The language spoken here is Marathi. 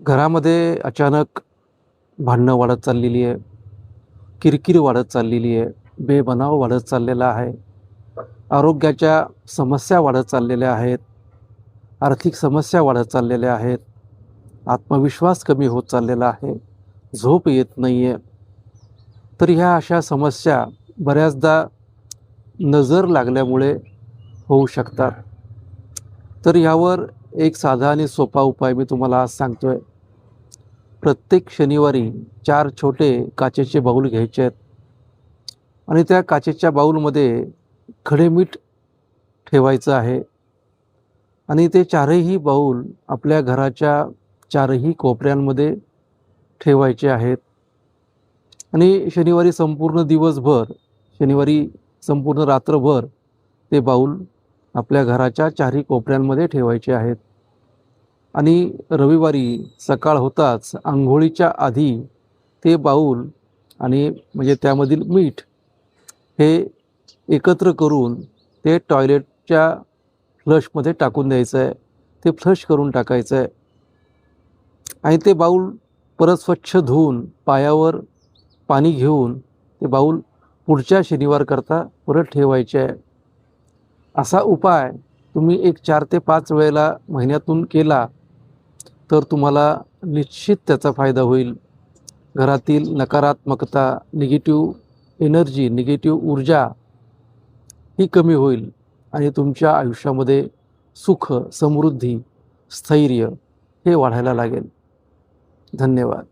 घरामध्ये अचानक भांडणं वाढत चाललेली आहे, किरकिर वाढत चाललेली आहे, बेबनाव वाढत चाललेला आहे, आरोग्याच्या समस्या वाढत चाललेल्या आहेत, आर्थिक समस्या वाढत चाललेल्या आहेत, आत्मविश्वास कमी होत चाललेला आहे, झोप येत नाही आहे. तर ह्या अशा समस्या बऱ्याचदा नजर लागल्यामुळे होऊ शकतात. तर ह्यावर एक साधा आणि सोपा उपाय मी तुम्हाला आज सांगतो आहे. प्रत्येक शनिवारी 4 छोटे काचेचे बाऊल घ्यायचे आहेत आणि त्या काचेच्या बाऊलमध्ये खडे मीठ ठेवायचं आहे आणि ते चारही बाऊल आपल्या घराच्या चारही कोपऱ्यांमध्ये ठेवायचे आहेत आणि शनिवारी संपूर्ण रात्रभर ते बाऊल आपल्या घराच्या चारही कोपऱ्यांमध्ये ठेवायचे आहेत आणि रविवारी सकाळ होताच अंघोळीच्या आधी ते बाऊल आणि म्हणजे त्यामधील मीठ हे एकत्र करून ते टॉयलेटच्या फ्लशमध्ये टाकून द्यायचं आहे. ते फ्लश करून टाकायचं आहे आणि ते बाऊल परत स्वच्छ धुवून पायावर पाणी घेऊन ते बाऊल पुढच्या शनिवारकरता परत ठेवायचे आहे. असा उपाय तुम्ही एक 4 ते 5 वेळेला महिन्यातून केला तर तुम्हाला निश्चित त्याचा फायदा होईल. घरातील नकारात्मकता, निगेटिव्ह एनर्जी, निगेटिव्ह ऊर्जा ही कमी होईल आणि तुमच्या आयुष्यामध्ये सुख, समृद्धी, स्थैर्य हे वाढायला लागेल. धन्यवाद.